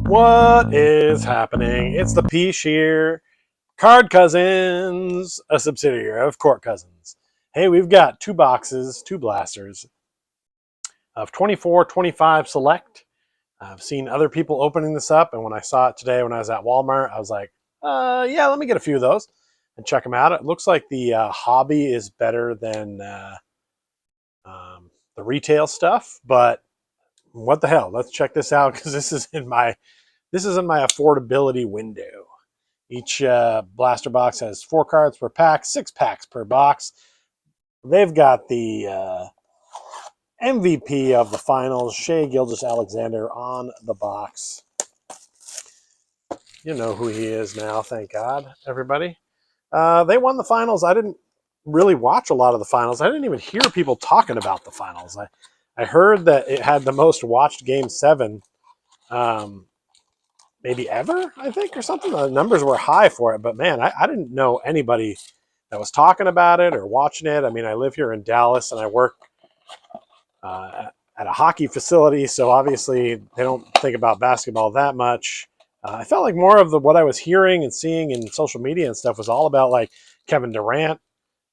What is happening? It's the Pich here. Card Cousins, a subsidiary of Court Cousins. Hey, we've got two boxes, two blasters of 24-25 Select. I've seen other people opening this up, and when I saw it today when I was at Walmart, I was like, yeah, let me get a few of those and check them out. It looks like the hobby is better than the retail stuff, but what the hell? Let's check this out because this is in my affordability window. Each blaster box has 4 cards per pack, 6 packs per box. They've got the MVP of the finals, Shai Gilgeous-Alexander, on the box. You know who he is now, thank God, everybody. They won the finals. I didn't really watch a lot of the finals. I didn't even hear people talking about the finals. I heard that it had the most watched Game 7 maybe ever, I think, or something. The numbers were high for it, but man, I didn't know anybody that was talking about it or watching it. I mean, I live here in Dallas and I work at a hockey facility, so obviously they don't think about basketball that much. I felt like more of what I was hearing and seeing in social media and stuff was all about like Kevin Durant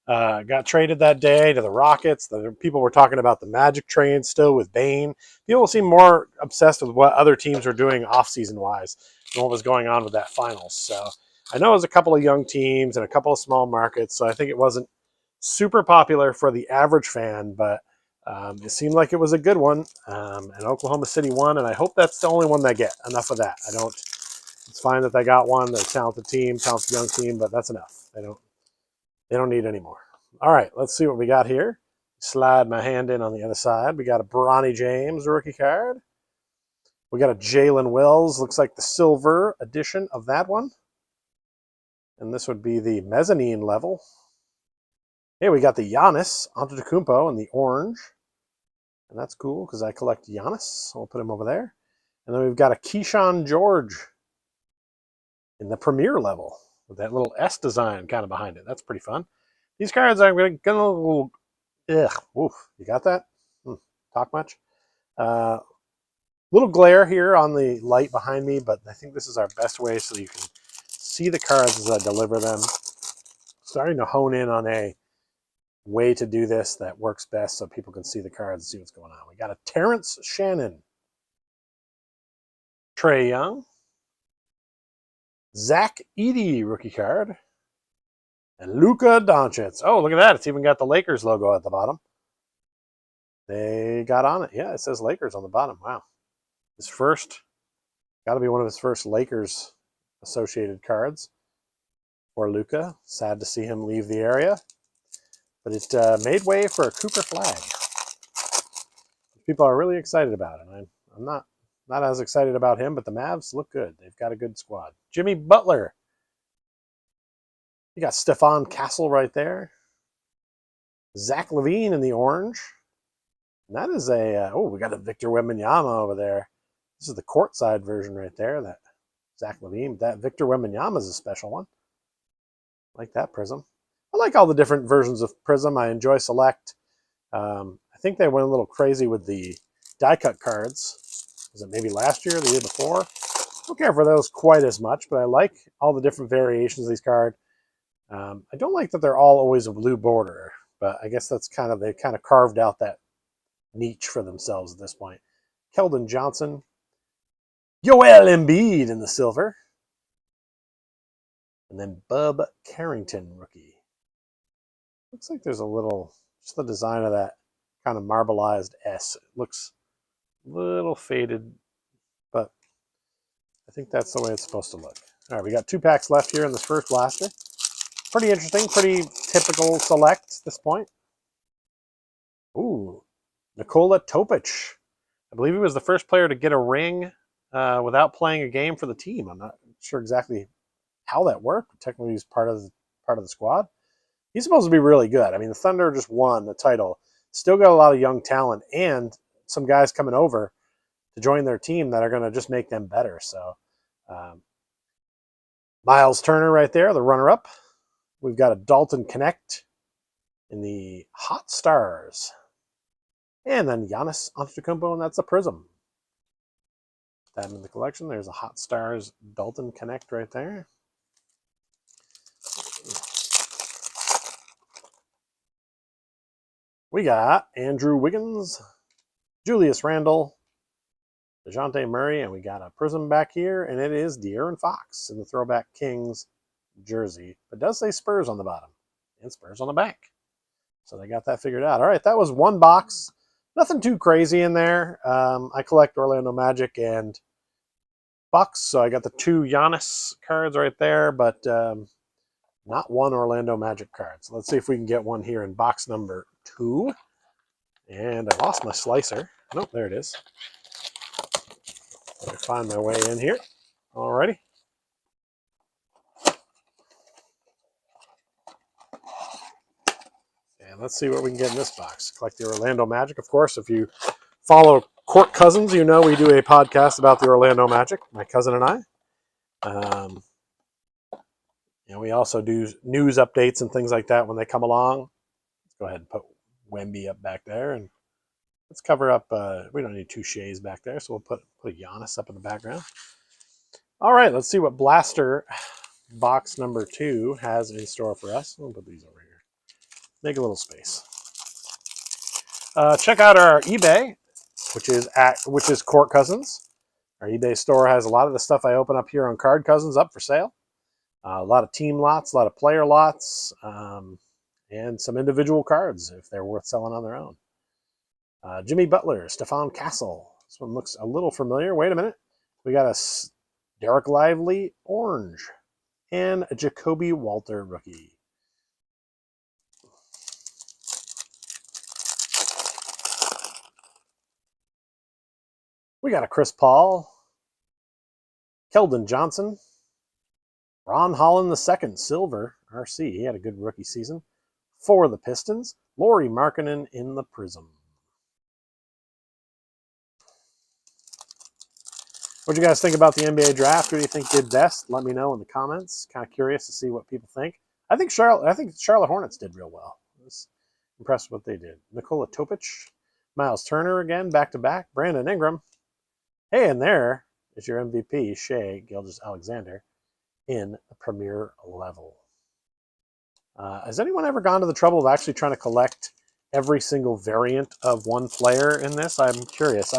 got traded that day to the Rockets. The people were talking about the Magic trade still with Bane. People seem more obsessed with what other teams were doing off-season wise than what was going on with that finals. So I know it was a couple of young teams and a couple of small markets, so I think it wasn't super popular for the average fan, but it seemed like it was a good one. And Oklahoma City won, and I hope that's the only one they get. Enough of that. It's fine that they got one. They're a talented team, talented young team, but that's enough. They don't need any more. All right, let's see what we got here. Slide my hand in on the other side. We got a Bronny James rookie card. We got a Jalen Wills. Looks like the silver edition of that one. And this would be the mezzanine level. Hey, we got the Giannis Antetokounmpo in the orange. And that's cool because I collect Giannis. So we'll put him over there. And then we've got a Keyshawn George in the premier level with that little S design kind of behind it. That's pretty fun. These cards are going to a little, oof, you got that? Talk much? Little glare here on the light behind me, but I think this is our best way so you can see the cards as I deliver them. Starting to hone in on a way to do this that works best so people can see the cards and see what's going on. We got a Terrence Shannon, Trae Young, Zach Edey rookie card, and Luka Doncic. Oh, look at that. It's even got the Lakers logo at the bottom. They got on it. Yeah, it says Lakers on the bottom. Wow. Got to be one of his first Lakers associated cards for Luka. Sad to see him leave the area. But it made way for a Cooper flag. People are really excited about it. I'm not as excited about him, but the Mavs look good. They've got a good squad. Jimmy Butler. You got Stephon Castle right there. Zach LaVine in the orange. And that is we got a Victor Wembanyama over there. This is the courtside version right there, that Zach LaVine. That Victor Wembanyama is a special one. I like that Prism. I like all the different versions of Prism. I enjoy Select. I think they went a little crazy with the die-cut cards. Was it maybe last year or the year before? I don't care for those quite as much, but I like all the different variations of these cards. I don't like that they're all always a blue border, but I guess that's they kind of carved out that niche for themselves at this point. Keldon Johnson. Joel Embiid in the silver. And then Bub Carrington, rookie. Looks like there's just the design of that kind of marbleized S. It looks a little faded, but I think that's the way it's supposed to look. All right, we got 2 packs left here in this first blaster. Pretty interesting, pretty typical Select at this point. Ooh, Nikola Topic. I believe he was the first player to get a ring without playing a game for the team. I'm not sure exactly how that worked. Technically, he's part of the squad. He's supposed to be really good. I mean, the Thunder just won the title. Still got a lot of young talent and some guys coming over to join their team that are going to just make them better. So, Miles Turner right there, the runner-up. We've got a Dalton Connect in the Hot Stars. And then Giannis Antetokounmpo, and that's a Prism. that in the collection. There's a Hot Stars Dalton Connect right there. We got Andrew Wiggins, Julius Randle, DeJounte Murray, and we got a prism back here, and it is De'Aaron Fox in the Throwback Kings jersey. It does say Spurs on the bottom and Spurs on the back. So they got that figured out. All right, that was one box. Nothing too crazy in there. I collect Orlando Magic and Bucks, so I got the 2 Giannis cards right there, but not one Orlando Magic card. So let's see if we can get one here in box number 2. And I lost my slicer. Nope, there it is. Let me find my way in here. Alrighty. And let's see what we can get in this box. Collect the Orlando Magic. Of course, if you follow Court Cousins, you know we do a podcast about the Orlando Magic, my cousin and I. And we also do news updates and things like that when they come along. Let's go ahead and put Wemby up back there. And let's cover up, we don't need 2 Shays back there, so we'll put a Giannis up in the background. All right, let's see what Blaster box number 2 has in store for us. We'll put these over here. Make a little space. Check out our eBay, which is Court Cousins. Our eBay store has a lot of the stuff I open up here on Card Cousins up for sale. A lot of team lots, a lot of player lots, and some individual cards if they're worth selling on their own. Jimmy Butler, Stephon Castle. This one looks a little familiar. Wait a minute. We got a Derek Lively orange and a Jacoby Walter rookie. We got a Chris Paul, Keldon Johnson, Ron Holland II, silver, RC. He had a good rookie season. For the Pistons, Lauri Markkanen in the prism. What do you guys think about the NBA draft? Who do you think did best? Let me know in the comments. Kind of curious to see what people think. I think Charlotte Hornets did real well. I was impressed with what they did. Nikola Topic, Miles Turner again, back-to-back. Brandon Ingram. Hey, and there is your MVP, Shai Gilgeous-Alexander, in the premier level. Has anyone ever gone to the trouble of actually trying to collect every single variant of one player in this? I'm curious.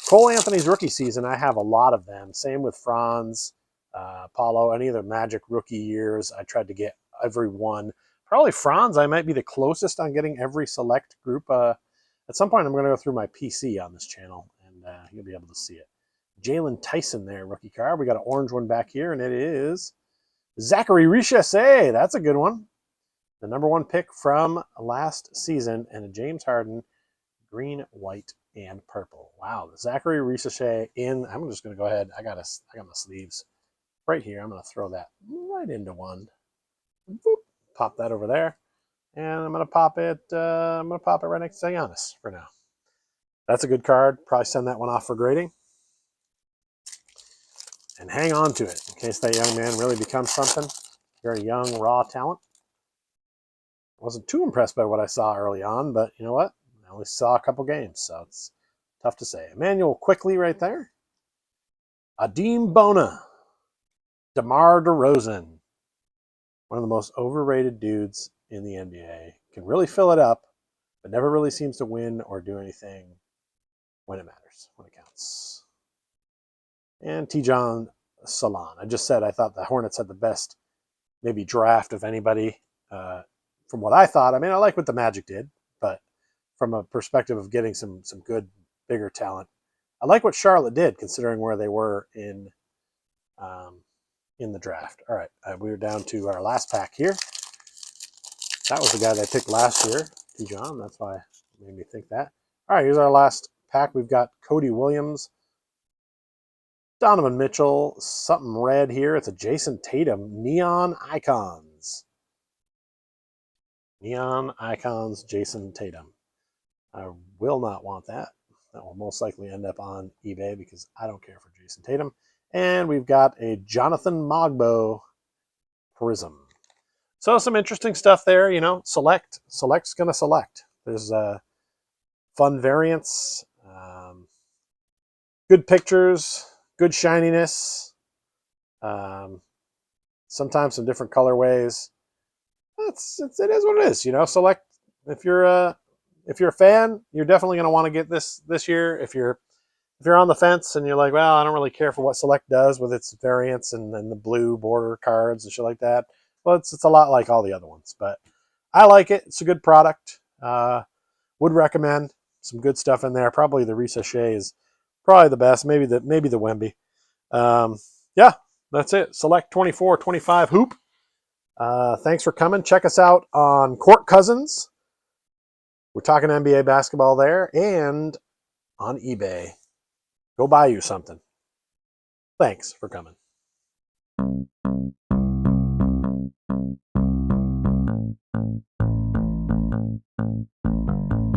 Cole Anthony's rookie season, I have a lot of them. Same with Franz, Paulo, any of the Magic rookie years. I tried to get every one. Probably Franz, I might be the closest on getting every select group. At some point, I'm going to go through my PC on this channel, and you'll be able to see it. Jalen Tyson there, rookie card. We got an orange one back here, and it is Zachary Richesse. That's a good one. The #1 pick from last season, and a James Harden, green, white, and purple. Wow, the Zachary Richesse in. I'm just going to go ahead. I got my sleeves right here. I'm going to throw that right into one. Boop, pop that over there, and I'm going to pop it. Right next to Giannis for now. That's a good card. Probably send that one off for grading. And hang on to it in case that young man really becomes something. Very young, raw talent. Wasn't too impressed by what I saw early on, but you know what? I only saw a couple games, so it's tough to say. Emmanuel Quickly right there. Adim Bona. DeMar DeRozan. One of the most overrated dudes in the NBA. Can really fill it up, but never really seems to win or do anything when it matters, when it counts. And Tijan Salon. I just said I thought the Hornets had the best maybe draft of anybody from what I thought. I mean, I like what the Magic did, but from a perspective of getting some good, bigger talent, I like what Charlotte did considering where they were in the draft. All right, we were down to our last pack here. That was the guy that I picked last year, Tijan. That's why it made me think that. All right, here's our last pack. We've got Cody Williams, Donovan Mitchell, something red here. It's a Jason Tatum, Neon Icons. Neon Icons, Jason Tatum. I will not want that. That will most likely end up on eBay because I don't care for Jason Tatum. And we've got a Jonathan Mogbo Prism. So some interesting stuff there, you know. Select's going to select. There's fun variants, good pictures. good shininess. Um, Sometimes some different colorways. It is what it is. Select if you're a fan, you're definitely going to want to get this year. If you're on the fence and you're like, well, I don't really care for what Select does with its variants and the blue border cards and shit like that. Well, it's a lot like all the other ones, but I like it. It's a good product. Would recommend. Some good stuff in there. Probably the Risachet is probably the best. Maybe the Wemby. Yeah, that's it. Select 24, 25 hoop. Thanks for coming. Check us out on Court Cousins. We're talking NBA basketball there, and on eBay. Go buy you something. Thanks for coming.